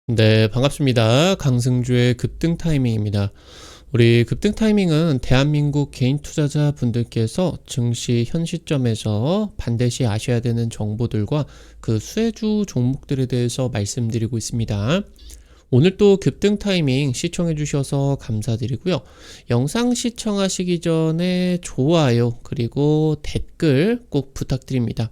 네, 반갑습니다. 강승주의 급등 타이밍입니다. 우리 급등 타이밍은 대한민국 개인 투자자 분들께서 증시 현 시점에서 반드시 아셔야 되는 정보들과 그 수혜주 종목들에 대해서 말씀드리고 있습니다. 오늘 또 급등 타이밍 시청해 주셔서 감사드리고요. 영상 시청하시기 전에 좋아요 그리고 댓글 꼭 부탁드립니다.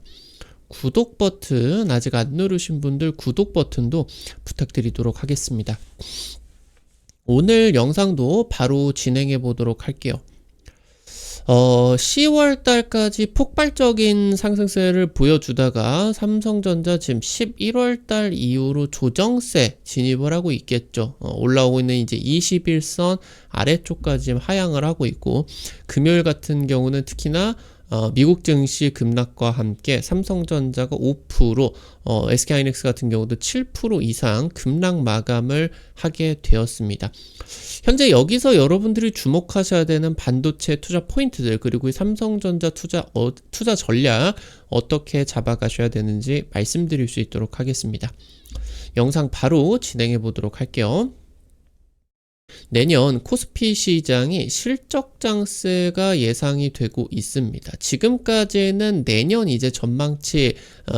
구독 버튼 아직 안 누르신 분들 구독 버튼도 부탁드리도록 하겠습니다. 오늘 영상도 바로 진행해 보도록 할게요. 10월 달까지 폭발적인 상승세를 보여주다가 삼성전자 지금 11월 달 이후로 조정세 진입을 하고 있겠죠. 올라오고 있는 이제 21선 아래쪽까지 지금 하향을 하고 있고, 금요일 같은 경우는 특히나 미국 증시 급락과 함께 삼성전자가 5%, SK하이닉스 같은 경우도 7% 이상 급락 마감을 하게 되었습니다. 현재 여기서 여러분들이 주목하셔야 되는 반도체 투자 포인트들, 그리고 이 삼성전자 투자 전략 어떻게 잡아가셔야 되는지 말씀드릴 수 있도록 하겠습니다. 영상 바로 진행해 보도록 할게요. 내년 코스피 시장이 실적 장세가 예상이 되고 있습니다. 지금까지는 내년 이제 전망치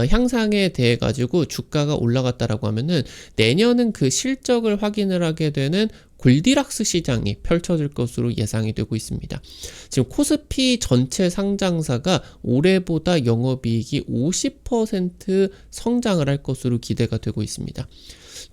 향상에 대해 가지고 주가가 올라갔다라고 하면은 내년은 그 실적을 확인을 하게 되는 골디락스 시장이 펼쳐질 것으로 예상이 되고 있습니다. 지금 코스피 전체 상장사가 올해보다 영업이익이 50% 성장을 할 것으로 기대가 되고 있습니다.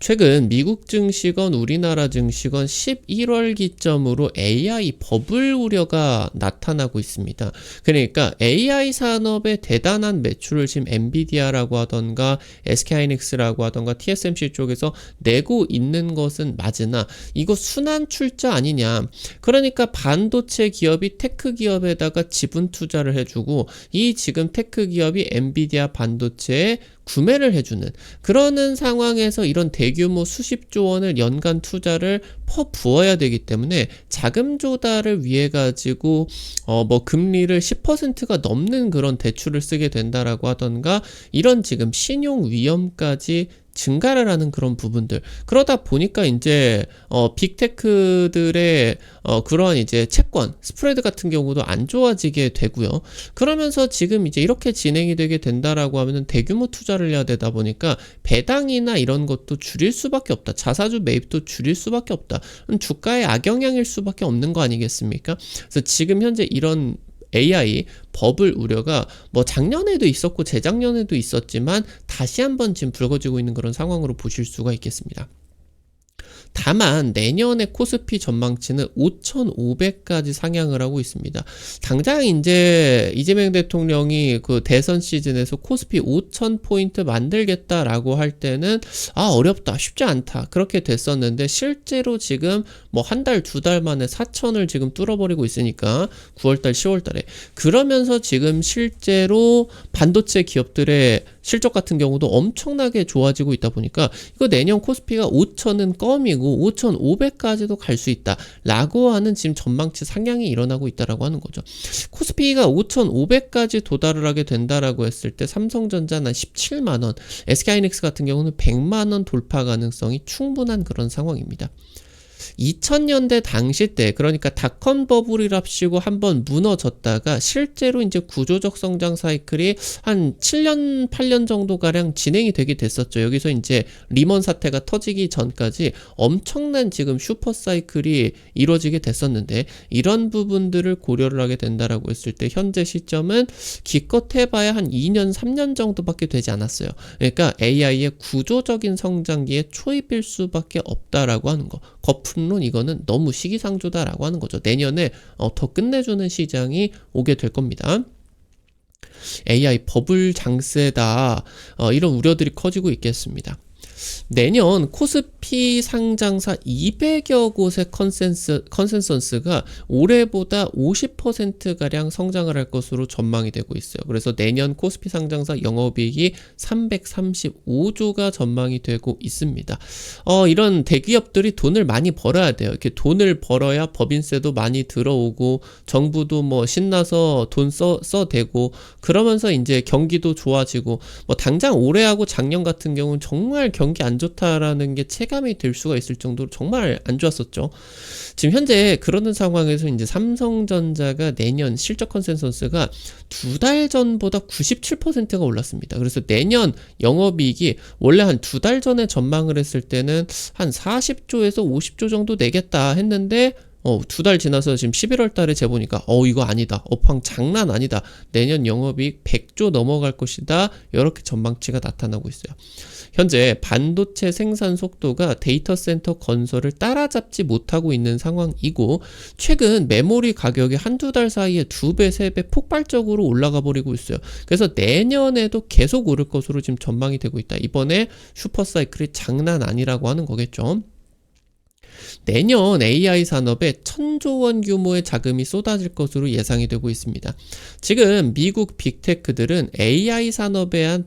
최근 미국 증시건 우리나라 증시건 11월 기점으로 AI 버블 우려가 나타나고 있습니다. 그러니까 AI 산업의 대단한 매출을 지금 엔비디아라고 하던가 SK하이닉스라고 하던가 TSMC 쪽에서 내고 있는 것은 맞으나 이거 순환 출자 아니냐. 그러니까 반도체 기업이 테크 기업에다가 지분 투자를 해주고 이 지금 테크 기업이 엔비디아 반도체에 구매를 해주는 그러는 상황에서 이런 대규모 수십조 원을 연간 투자를 퍼부어야 되기 때문에 자금 조달을 위해 가지고 금리를 10%가 넘는 그런 대출을 쓰게 된다라고 하던가 이런 지금 신용 위험까지 증가를 하는 그런 부분들, 그러다 보니까 이제 빅테크들의 그러한 이제 채권 스프레드 같은 경우도 안 좋아지게 되고요. 그러면서 지금 이제 이렇게 진행이 되게 된다라고 하면은 대규모 투자를 해야 되다 보니까 배당이나 이런 것도 줄일 수밖에 없다. 자사주 매입도 줄일 수밖에 없다. 주가에 악영향일 수밖에 없는 거 아니겠습니까? 그래서 지금 현재 이런 AI 버블 우려가 작년에도 있었고 재작년에도 있었지만 다시 한번 지금 불거지고 있는 그런 상황으로 보실 수가 있겠습니다. 다만 내년의 코스피 전망치는 5,500까지 상향을 하고 있습니다. 당장 이제 이재명 대통령이 그 대선 시즌에서 코스피 5,000포인트 만들겠다라고 할 때는 어렵다, 쉽지 않다 그렇게 됐었는데 실제로 지금 한 달, 두 달 만에 4,000을 지금 뚫어버리고 있으니까 9월달, 10월달에 그러면서 지금 실제로 반도체 기업들의 실적 같은 경우도 엄청나게 좋아지고 있다 보니까 이거 내년 코스피가 5,000은 껌이고 5,500까지도 갈 수 있다 라고 하는 지금 전망치 상향이 일어나고 있다라고 하는 거죠. 코스피가 5,500까지 도달을 하게 된다라고 했을 때 삼성전자는 17만원, SK하이닉스 같은 경우는 100만원 돌파 가능성이 충분한 그런 상황입니다. 2000년대 당시 때, 그러니까 닷컴 버블이랍시고 한번 무너졌다가 실제로 이제 구조적 성장 사이클이 한 7년, 8년 정도가량 진행이 되게 됐었죠. 여기서 이제 리먼 사태가 터지기 전까지 엄청난 지금 슈퍼 사이클이 이루어지게 됐었는데 이런 부분들을 고려를 하게 된다라고 했을 때 현재 시점은 기껏 해봐야 한 2년, 3년 정도밖에 되지 않았어요. 그러니까 AI의 구조적인 성장기에 초입일 수밖에 없다라고 하는 거. 거품론 이거는 너무 시기상조다라고 하는 거죠. 내년에 더 끝내주는 시장이 오게 될 겁니다. AI 버블 장세다, 이런 우려들이 커지고 있겠습니다. 내년 코스피 상장사 200여 곳의 컨센서스가 올해보다 50%가량 성장을 할 것으로 전망이 되고 있어요. 그래서 내년 코스피 상장사 영업이익이 335조가 전망이 되고 있습니다. 이런 대기업들이 돈을 많이 벌어야 돼요. 이렇게 돈을 벌어야 법인세도 많이 들어오고 정부도 신나서 돈 써대고 그러면서 이제 경기도 좋아지고 당장 올해하고 작년 같은 경우는 정말 경기 경기 안 좋다라는 게 체감이 될 수가 있을 정도로 정말 안 좋았었죠. 지금 현재 그러는 상황에서 이제 삼성전자가 내년 실적 컨센서스가 2달 전보다 97%가 올랐습니다. 그래서 내년 영업이익이 원래 한 2달 전에 전망을 했을 때는 한 40조에서 50조 정도 내겠다 했는데 2달 지나서 지금 11월 달에 재보니까 이거 아니다. 업황 장난 아니다. 내년 영업이익 100조 넘어갈 것이다. 이렇게 전망치가 나타나고 있어요. 현재 반도체 생산 속도가 데이터 센터 건설을 따라잡지 못하고 있는 상황이고 최근 메모리 가격이 한두 달 사이에 2배, 3배 폭발적으로 올라가 버리고 있어요. 그래서 내년에도 계속 오를 것으로 지금 전망이 되고 있다. 이번에 슈퍼사이클이 장난 아니라고 하는 거겠죠. 내년 AI 산업에 1000조 원 규모의 자금이 쏟아질 것으로 예상이 되고 있습니다. 지금 미국 빅테크들은 AI 산업에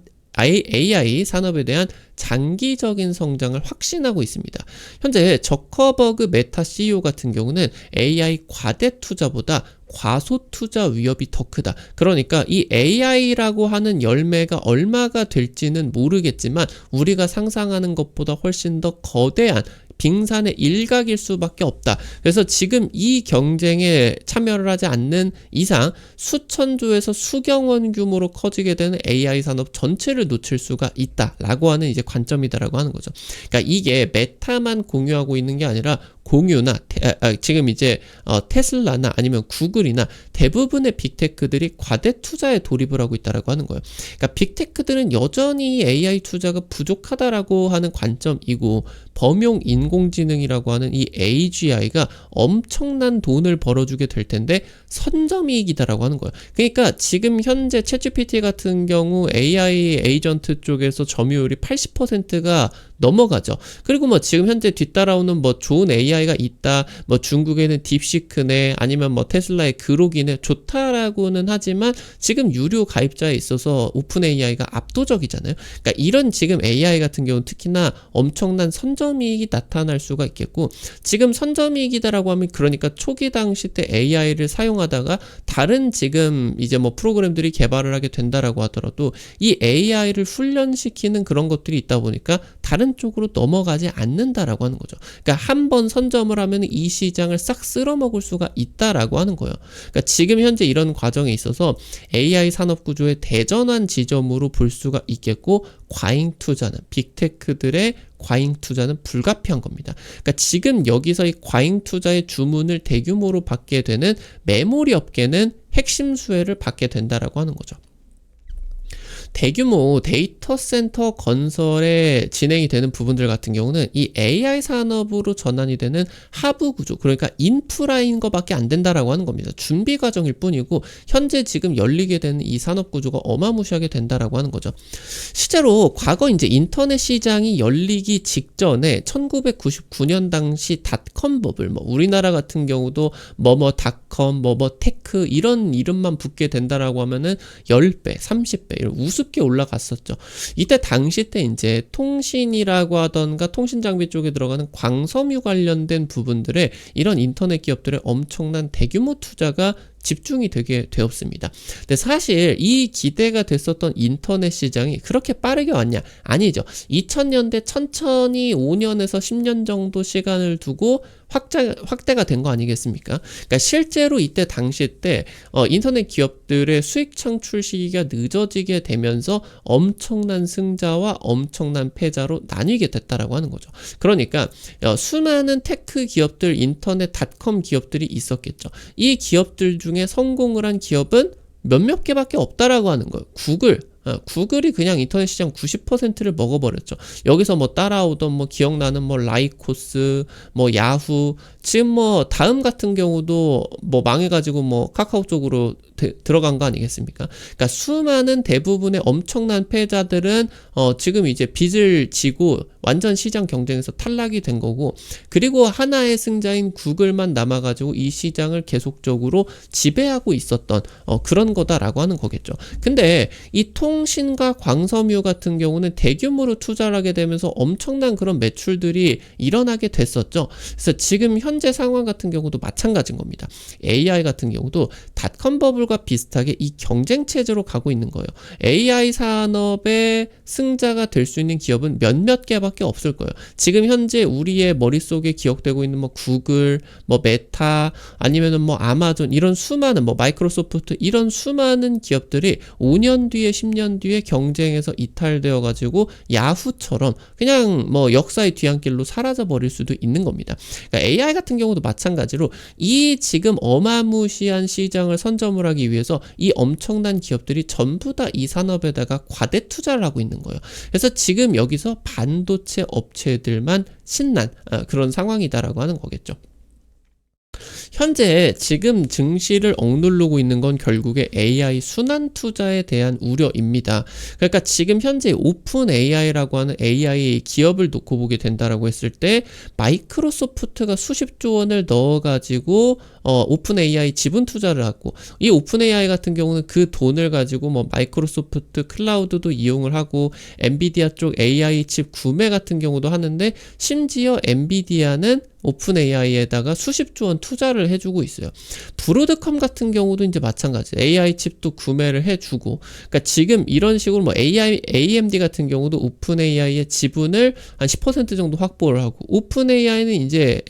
대한 장기적인 성장을 확신하고 있습니다. 현재 저커버그 메타 CEO 같은 경우는 AI 과대 투자보다 과소 투자 위협이 더 크다. 그러니까 이 AI라고 하는 열매가 얼마가 될지는 모르겠지만 우리가 상상하는 것보다 훨씬 더 거대한 빙산의 일각일 수밖에 없다. 그래서 지금 이 경쟁에 참여를 하지 않는 이상 수천조에서 수경원 규모로 커지게 되는 AI 산업 전체를 놓칠 수가 있다라고 하는 이제 관점이다라고 하는 거죠. 그러니까 이게 메타만 공유하고 있는 게 아니라 공유나 지금 이제 테슬라나 아니면 구글이나 대부분의 빅테크들이 과대 투자에 돌입을 하고 있다라고 하는 거예요. 그러니까 빅테크들은 여전히 AI 투자가 부족하다라고 하는 관점이고 범용 인공지능이라고 하는 이 AGI가 엄청난 돈을 벌어주게 될 텐데 선점이익이다라고 하는 거예요. 그러니까 지금 현재 챗GPT 같은 경우 AI 에이전트 쪽에서 점유율이 80%가 넘어가죠. 그리고 뭐 지금 현재 뒤따라오는 뭐 좋은 AI가 있다, 뭐 중국에는 딥시크네, 아니면 뭐 테슬라의 그록이네, 좋다라고는 하지만 지금 유료 가입자에 있어서 오픈 AI가 압도적이잖아요. 그러니까 이런 지금 AI 같은 경우는 특히나 엄청난 선점이익이 나타날 수가 있겠고, 지금 선점이익이다라고 하면 그러니까 초기 당시 때 AI를 사용하다가 다른 지금 이제 뭐 프로그램들이 개발을 하게 된다라고 하더라도 이 AI를 훈련시키는 그런 것들이 있다 보니까 다른 쪽으로 넘어가지 않는다라고 하는 거죠. 그러니까 한 번 선점을 하면 이 시장을 싹 쓸어먹을 수가 있다라고 하는 거예요. 그러니까 지금 현재 이런 과정에 있어서 AI 산업 구조의 대전환 지점으로 볼 수가 있겠고, 과잉 투자는 빅테크들의 과잉 투자는 불가피한 겁니다. 그러니까 지금 여기서 이 과잉 투자의 주문을 대규모로 받게 되는 메모리 업계는 핵심 수혜를 받게 된다라고 하는 거죠. 대규모 데이터 센터 건설에 진행이 되는 부분들 같은 경우는 이 AI 산업으로 전환이 되는 하부 구조, 그러니까 인프라인 것밖에 안 된다라고 하는 겁니다. 준비 과정일 뿐이고 현재 지금 열리게 되는 이 산업 구조가 어마무시하게 된다라고 하는 거죠. 실제로 과거 이제 인터넷 시장이 열리기 직전에 1999년 당시 닷컴 버블, 뭐 우리나라 같은 경우도 닷컴, 테크 이런 이름만 붙게 된다라고 하면은 10배, 30배 이런 우습게 올라갔었죠. 이때 당시 때 이제 통신이라고 하던가 통신 장비 쪽에 들어가는 광섬유 관련된 부분들에 이런 인터넷 기업들의 엄청난 대규모 투자가 집중이 되게 되었습니다. 근데 사실 이 기대가 됐었던 인터넷 시장이 그렇게 빠르게 왔냐? 아니죠. 2000년대 천천히 5년에서 10년 정도 시간을 두고 확대가 된 거 아니겠습니까? 그러니까 실제로 이때 당시 때 인터넷 기업들의 수익 창출 시기가 늦어지게 되면서 엄청난 승자와 엄청난 패자로 나뉘게 됐다라고 하는 거죠. 그러니까 수많은 테크 기업들, 인터넷 닷컴 기업들이 있었겠죠. 이 기업들 중에 성공을 한 기업은 몇몇 개밖에 없다라고 하는 거예요. 구글이 그냥 인터넷 시장 90%를 먹어버렸죠. 여기서 뭐 따라오던 뭐 기억나는 뭐 라이코스, 뭐 야후, 지금 뭐 다음 같은 경우도 뭐 망해가지고 뭐 카카오 쪽으로 들어간 거 아니겠습니까? 그러니까 수많은 대부분의 엄청난 패자들은 지금 이제 빚을 지고 완전 시장 경쟁에서 탈락이 된 거고, 그리고 하나의 승자인 구글만 남아가지고 이 시장을 계속적으로 지배하고 있었던 그런 거다라고 하는 거겠죠. 근데 이 통신과 광섬유 같은 경우는 대규모로 투자를 하게 되면서 엄청난 그런 매출들이 일어나게 됐었죠. 그래서 지금 현재 상황 같은 경우도 마찬가지인 겁니다. AI 같은 경우도 닷컴 버블 애플과 비슷하게 이 경쟁 체제로 가고 있는 거예요. AI 산업의 승자가 될 수 있는 기업은 몇몇 개밖에 없을 거예요. 지금 현재 우리의 머릿속에 기억되고 있는 뭐 구글, 뭐 메타, 아니면은 뭐 아마존 이런 수많은 뭐 마이크로소프트 이런 수많은 기업들이 5년 뒤에 10년 뒤에 경쟁에서 이탈되어 가지고 야후처럼 그냥 뭐 역사의 뒤안길로 사라져 버릴 수도 있는 겁니다. 그러니까 AI 같은 경우도 마찬가지로 이 지금 어마무시한 시장을 선점을 하기 위해서 이 엄청난 기업들이 전부 다 이 산업에다가 과대 투자를 하고 있는 거예요. 그래서 지금 여기서 반도체 업체들만 신난 그런 상황이다라고 하는 거겠죠. 현재 지금 증시를 억누르고 있는 건 결국에 AI 순환 투자에 대한 우려입니다. 그러니까 지금 현재 오픈 AI라고 하는 AI 기업을 놓고 보게 된다라고 했을 때 마이크로소프트가 수십조 원을 넣어가지고 오픈 AI 지분 투자를 하고 이 오픈 AI 같은 경우는 그 돈을 가지고 뭐 마이크로소프트 클라우드도 이용을 하고 엔비디아 쪽 AI 칩 구매 같은 경우도 하는데 심지어 엔비디아는 오픈 AI에다가 수십조 원 투자를 해주고 있어요. 브로드컴 같은 경우도 이제 마찬가지. AI 칩도 구매를 해주고, 그러니까 지금 이런 식으로 뭐 AMD 같은 경우도 오픈 AI의 지분을 한 10% 정도 확보를 하고, 오픈 AI는 이제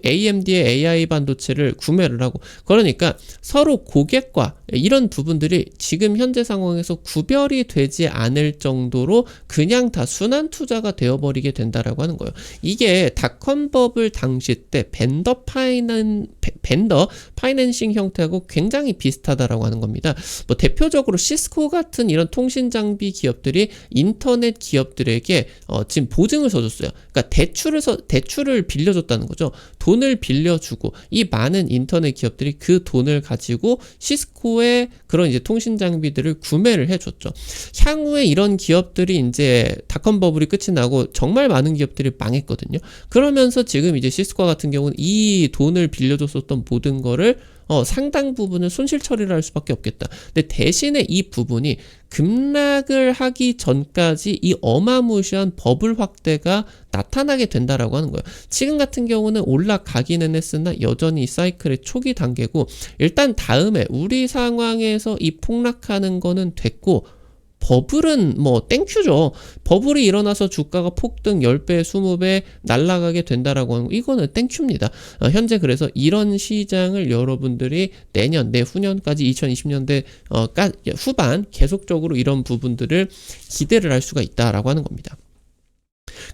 AMD의 AI 반도체를 구매를 하고, 그러니까 서로 고객과 이런 부분들이 지금 현재 상황에서 구별이 되지 않을 정도로 그냥 다 순환 투자가 되어버리게 된다라고 하는 거예요. 이게 닷컴 버블 당시 때 벤더 파이낸싱 형태하고 굉장히 비슷하다라고 하는 겁니다. 뭐 대표적으로 시스코 같은 이런 통신 장비 기업들이 인터넷 기업들에게 지금 보증을 서줬어요. 그러니까 대출을 빌려줬다는 거죠. 돈을 빌려주고 이 많은 인터넷 기업들이 그 돈을 가지고 시스코의 그런 이제 통신 장비들을 구매를 해줬죠. 향후에 이런 기업들이 이제 닷컴 버블이 끝이 나고 정말 많은 기업들이 망했거든요. 그러면서 지금 이제 시스코 같은 경우는 이 돈을 빌려줬었던 모든 거를 상당 부분을 손실 처리를 할 수밖에 없겠다. 근데 대신에 이 부분이 급락을 하기 전까지 이 어마무시한 버블 확대가 나타나게 된다라고 하는 거예요. 지금 같은 경우는 올라가기는 했으나 여전히 이 사이클의 초기 단계고, 일단 다음에 우리 상황에서 이 폭락하는 거는 됐고, 버블은 뭐 땡큐죠. 버블이 일어나서 주가가 폭등 10배, 20배 날아가게 된다라고 하는 거, 이거는 땡큐입니다. 현재 그래서 이런 시장을 여러분들이 내년, 내후년까지 2020년대 후반 계속적으로 이런 부분들을 기대를 할 수가 있다라고 하는 겁니다.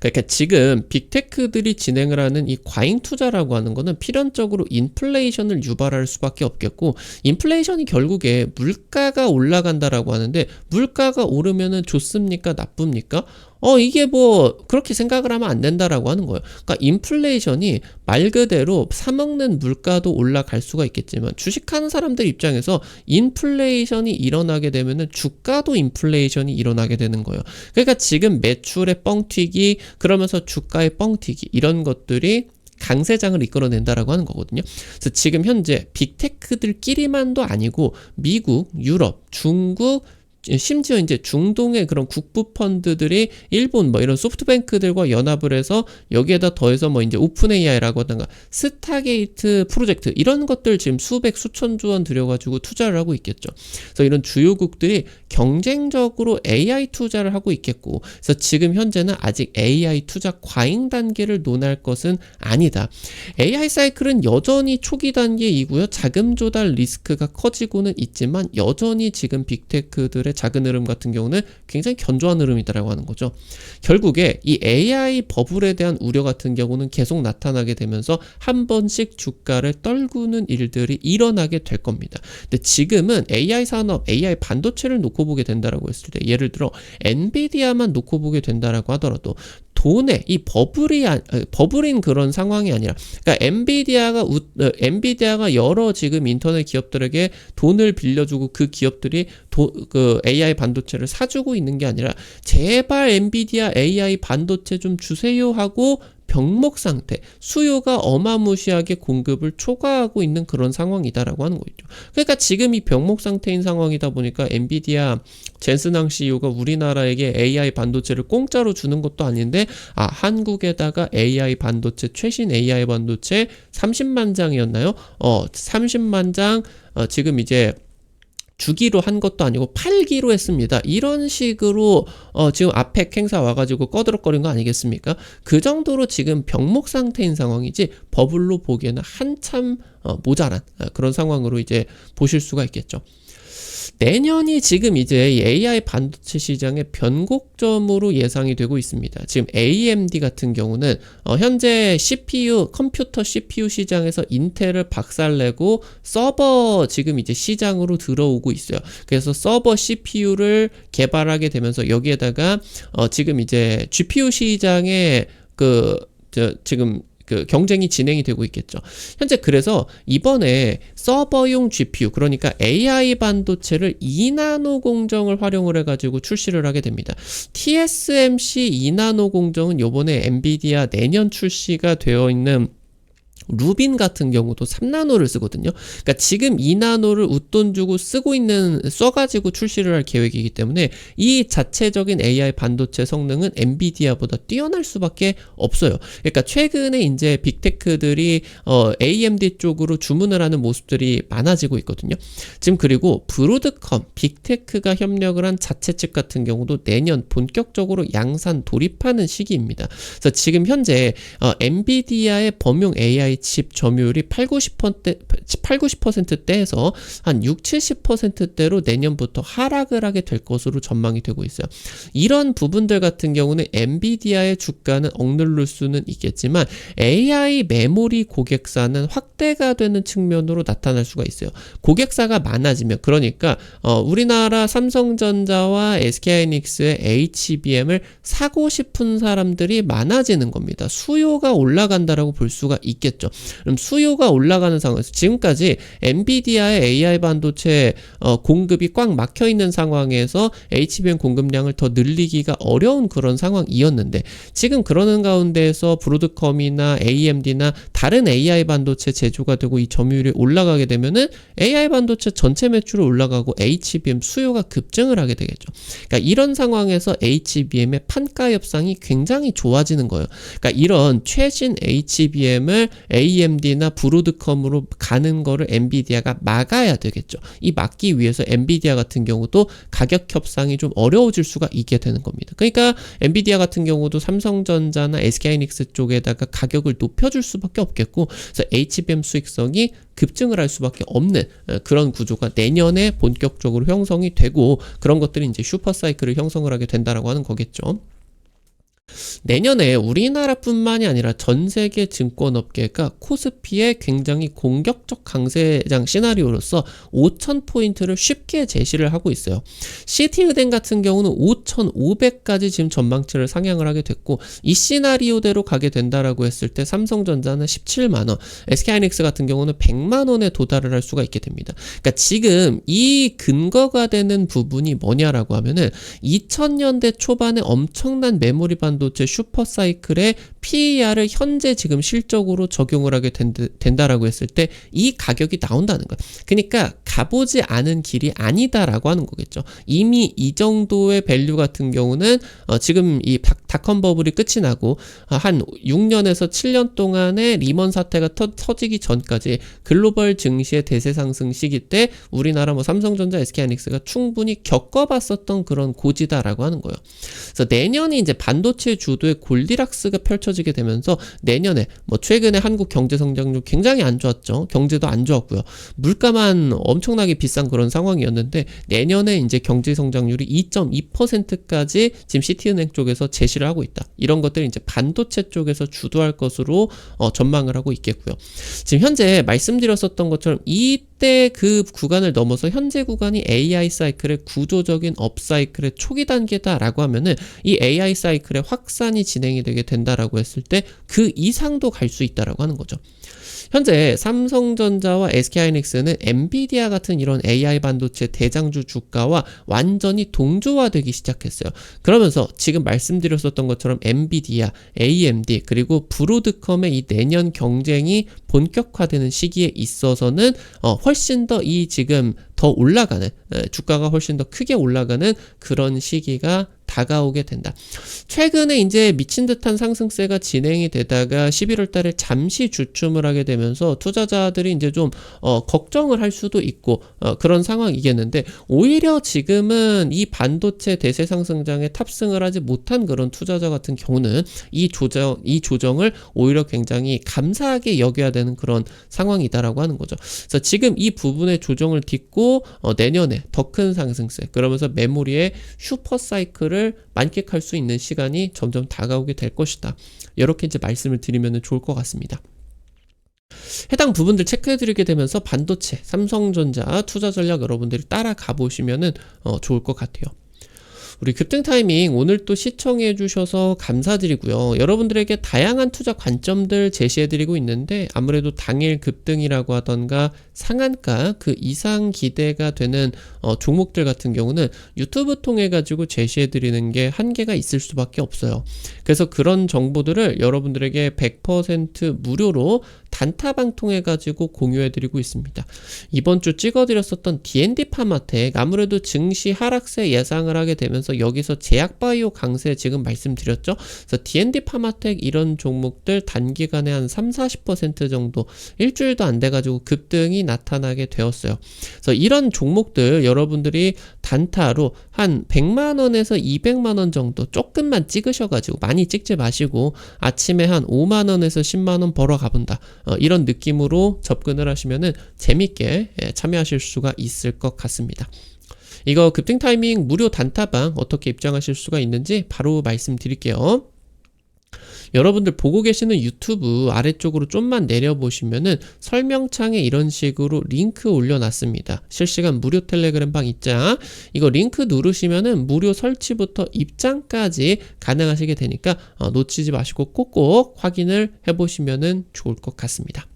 그러니까 지금 빅테크들이 진행을 하는 이 과잉 투자라고 하는 거는 필연적으로 인플레이션을 유발할 수밖에 없겠고, 인플레이션이 결국에 물가가 올라간다라고 하는데, 물가가 오르면은 좋습니까? 나쁩니까? 이게 뭐 그렇게 생각을 하면 안 된다라고 하는 거예요. 그러니까 인플레이션이 말 그대로 사먹는 물가도 올라갈 수가 있겠지만, 주식하는 사람들 입장에서 인플레이션이 일어나게 되면은 주가도 인플레이션이 일어나게 되는 거예요. 그러니까 지금 매출의 뻥튀기, 그러면서 주가의 뻥튀기, 이런 것들이 강세장을 이끌어낸다라고 하는 거거든요. 그래서 지금 현재 빅테크들끼리만도 아니고 미국, 유럽, 중국, 심지어 이제 중동의 그런 국부 펀드들이 일본 뭐 이런 소프트뱅크들과 연합을 해서 여기에다 더해서 뭐 이제 오픈 AI라고 하던가 스타게이트 프로젝트 이런 것들 지금 수백 수천조 원 들여가지고 투자를 하고 있겠죠. 그래서 이런 주요국들이 경쟁적으로 AI 투자를 하고 있겠고, 그래서 지금 현재는 아직 AI 투자 과잉 단계를 논할 것은 아니다. AI 사이클은 여전히 초기 단계이고요. 자금 조달 리스크가 커지고는 있지만 여전히 지금 빅테크들의 작은 흐름 같은 경우는 굉장히 견조한 흐름이다라고 하는 거죠. 결국에 이 AI 버블에 대한 우려 같은 경우는 계속 나타나게 되면서 한 번씩 주가를 떨구는 일들이 일어나게 될 겁니다. 근데 지금은 AI 산업, AI 반도체를 놓고 보게 된다라고 했을 때, 예를 들어 엔비디아만 놓고 보게 된다라고 하더라도 돈에 이 버블인 그런 상황이 아니라, 그러니까 엔비디아가 여러 지금 인터넷 기업들에게 돈을 빌려주고 그 기업들이 그 AI 반도체를 사주고 있는 게 아니라, 제발 엔비디아 AI 반도체 좀 주세요 하고 병목 상태, 수요가 어마무시하게 공급을 초과하고 있는 그런 상황이다라고 하는 거죠. 그러니까 지금 이 병목 상태인 상황이다 보니까 엔비디아 젠슨항 CEO가 우리나라에게 AI 반도체를 공짜로 주는 것도 아닌데, 한국에다가 AI 반도체, 최신 AI 반도체 30만 장이었나요? 30만 장 지금 이제 주기로 한 것도 아니고 팔기로 했습니다. 이런 식으로 지금 아펙 행사 와가지고 꺼드럭거린 거 아니겠습니까? 그 정도로 지금 병목 상태인 상황이지 버블로 보기에는 한참 모자란 그런 상황으로 이제 보실 수가 있겠죠. 내년이 지금 이제 이 AI 반도체 시장의 변곡점으로 예상이 되고 있습니다. 지금 AMD 같은 경우는 현재 CPU, 컴퓨터 CPU 시장에서 인텔을 박살내고 서버 지금 이제 시장으로 들어오고 있어요. 그래서 서버 CPU를 개발하게 되면서 여기에다가 지금 이제 GPU 시장에 지금 경쟁이 진행이 되고 있겠죠. 현재 그래서 이번에 서버용 GPU, 그러니까 AI 반도체를 2나노 공정을 활용을 해가지고 출시를 하게 됩니다. TSMC 2나노 공정은 요번에 엔비디아 내년 출시가 되어 있는 루빈 같은 경우도 3나노를 쓰거든요. 그러니까 지금 2나노를 웃돈 주고 써가지고 출시를 할 계획이기 때문에 이 자체적인 AI 반도체 성능은 엔비디아보다 뛰어날 수밖에 없어요. 그러니까 최근에 이제 빅테크들이 AMD 쪽으로 주문을 하는 모습들이 많아지고 있거든요. 지금 그리고 브로드컴, 빅테크가 협력을 한 자체 칩 같은 경우도 내년 본격적으로 양산 돌입하는 시기입니다. 그래서 지금 현재 엔비디아의 범용 AI 칩 점유율이 80-90%대에서 한 60-70%대로 내년부터 하락을 하게 될 것으로 전망이 되고 있어요. 이런 부분들 같은 경우는 엔비디아의 주가는 억누를 수는 있겠지만 AI 메모리 고객사는 확대가 되는 측면으로 나타날 수가 있어요. 고객사가 많아지면, 그러니까 우리나라 삼성전자와 SK하이닉스의 HBM을 사고 싶은 사람들이 많아지는 겁니다. 수요가 올라간다라고 볼 수가 있겠죠. 그럼 수요가 올라가는 상황에서 지금까지 엔비디아의 AI 반도체 공급이 꽉 막혀 있는 상황에서 HBM 공급량을 더 늘리기가 어려운 그런 상황이었는데, 지금 그러는 가운데에서 브로드컴이나 AMD나 다른 AI 반도체 제조가 되고 이 점유율이 올라가게 되면은 AI 반도체 전체 매출이 올라가고 HBM 수요가 급증을 하게 되겠죠. 그러니까 이런 상황에서 HBM의 판가 협상이 굉장히 좋아지는 거예요. 그러니까 이런 최신 HBM을 AMD나 브로드컴으로 가는 거를 엔비디아가 막아야 되겠죠. 이 막기 위해서 엔비디아 같은 경우도 가격 협상이 좀 어려워질 수가 있게 되는 겁니다. 그러니까 엔비디아 같은 경우도 삼성전자나 SK하이닉스 쪽에다가 가격을 높여줄 수밖에 없겠고, 그래서 HBM 수익성이 급증을 할 수밖에 없는 그런 구조가 내년에 본격적으로 형성이 되고, 그런 것들이 이제 슈퍼사이클을 형성을 하게 된다라고 하는 거겠죠. 내년에 우리나라뿐만이 아니라 전 세계 증권업계가 코스피의 굉장히 공격적 강세장 시나리오로서 5,000포인트를 쉽게 제시를 하고 있어요. 시티은행 같은 경우는 5,500까지 지금 전망치를 상향을 하게 됐고, 이 시나리오대로 가게 된다라고 했을 때 삼성전자는 17만원, SK하이닉스 같은 경우는 100만원에 도달을 할 수가 있게 됩니다. 그러니까 지금 이 근거가 되는 부분이 뭐냐라고 하면은 2000년대 초반에 엄청난 메모리 반도체 슈퍼사이클의 PER을 현재 지금 실적으로 적용을 하게 된다라고 했을 때 이 가격이 나온다는 거예요. 그러니까 가보지 않은 길이 아니다라고 하는 거겠죠. 이미 이 정도의 밸류 같은 경우는 지금 이 닷컴 버블이 끝이 나고 한 6년에서 7년 동안의 리먼 사태가 터지기 전까지 글로벌 증시의 대세 상승 시기 때 우리나라 삼성전자, SK하이닉스가 충분히 겪어봤었던 그런 고지다라고 하는 거예요. 그래서 내년이 이제 반도체 주도의 골디락스가 펼쳐지게 되면서 내년에 최근에 한국 경제 성장률 굉장히 안 좋았죠. 경제도 안 좋았고요. 물가만 엄청나게 비싼 그런 상황이었는데, 내년에 이제 경제 성장률이 2.2%까지 지금 시티은행 쪽에서 제시를 하고 있다. 이런 것들이 이제 반도체 쪽에서 주도할 것으로 전망을 하고 있겠고요. 지금 현재 말씀드렸었던 것처럼 이때 그 구간을 넘어서 현재 구간이 AI 사이클의 구조적인 업사이클의 초기 단계다라고 하면은 이 AI 사이클의 확산이 진행이 되게 된다라고 했을 때 그 이상도 갈 수 있다라고 하는 거죠. 현재 삼성전자와 SK하이닉스는 엔비디아 같은 이런 AI 반도체 대장주 주가와 완전히 동조화되기 시작했어요. 그러면서 지금 말씀드렸었던 것처럼 엔비디아, AMD 그리고 브로드컴의 이 내년 경쟁이 본격화되는 시기에 있어서는 훨씬 더 이 지금 더 올라가는, 주가가 훨씬 더 크게 올라가는 그런 시기가 다가오게 된다. 최근에 이제 미친 듯한 상승세가 진행이 되다가 11월 달에 잠시 주춤을 하게 되면 되면서 투자자들이 이제 좀 걱정을 할 수도 있고 그런 상황이겠는데, 오히려 지금은 이 반도체 대세 상승장에 탑승을 하지 못한 그런 투자자 같은 경우는 이 조정을 오히려 굉장히 감사하게 여겨야 되는 그런 상황이다라고 하는 거죠. 그래서 지금 이 부분의 조정을 딛고 내년에 더 큰 상승세, 그러면서 메모리의 슈퍼 사이클을 만끽할 수 있는 시간이 점점 다가오게 될 것이다. 이렇게 이제 말씀을 드리면 좋을 것 같습니다. 해당 부분들 체크해드리게 되면서 반도체, 삼성전자 투자 전략 여러분들이 따라가 보시면 좋을 것 같아요. 우리 급등 타이밍 오늘 또 시청해 주셔서 감사드리고요. 여러분들에게 다양한 투자 관점들 제시해드리고 있는데, 아무래도 당일 급등이라고 하던가 상한가 그 이상 기대가 되는 종목들 같은 경우는 유튜브 통해 가지고 제시해드리는 게 한계가 있을 수밖에 없어요. 그래서 그런 정보들을 여러분들에게 100% 무료로 단타방 통해 가지고 공유해드리고 있습니다. 이번 주 찍어드렸었던 D&D 파마텍, 아무래도 증시 하락세 예상을 하게 되면서 여기서 제약바이오 강세 지금 말씀드렸죠. 그래서 D&D 파마텍 이런 종목들 단기간에 한 30-40% 정도, 일주일도 안 돼가지고 급등이 나타나게 되었어요. 그래서 이런 종목들 여러분들이 단타로 한 100만원에서 200만원 정도 조금만 찍으셔가지고, 많이 찍지 마시고 아침에 한 5만원에서 10만원 벌어 가본다, 이런 느낌으로 접근을 하시면은 재밌게 참여하실 수가 있을 것 같습니다. 이거 급등 타이밍 무료 단타방 어떻게 입장하실 수가 있는지 바로 말씀드릴게요. 여러분들 보고 계시는 유튜브 아래쪽으로 좀만 내려보시면은 설명창에 이런 식으로 링크 올려놨습니다. 실시간 무료 텔레그램 방 입장, 이거 링크 누르시면은 무료 설치부터 입장까지 가능하시게 되니까 놓치지 마시고 꼭꼭 확인을 해보시면은 좋을 것 같습니다.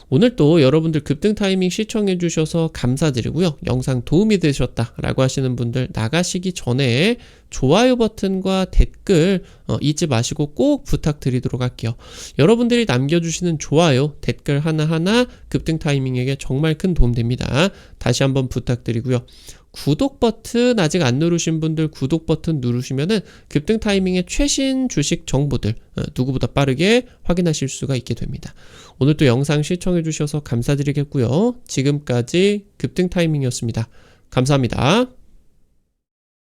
오늘 또 여러분들 급등 타이밍 시청해 주셔서 감사드리고요. 영상 도움이 되셨다라고 하시는 분들, 나가시기 전에 좋아요 버튼과 댓글 잊지 마시고 꼭 부탁드리도록 할게요. 여러분들이 남겨주시는 좋아요, 댓글 하나하나 급등 타이밍에게 정말 큰 도움 됩니다. 다시 한번 부탁드리고요. 구독 버튼 아직 안 누르신 분들 구독 버튼 누르시면은 급등 타이밍의 최신 주식 정보들 누구보다 빠르게 확인하실 수가 있게 됩니다. 오늘 또 영상 시청해 주셔서 감사드리겠고요. 지금까지 급등 타이밍이었습니다. 감사합니다.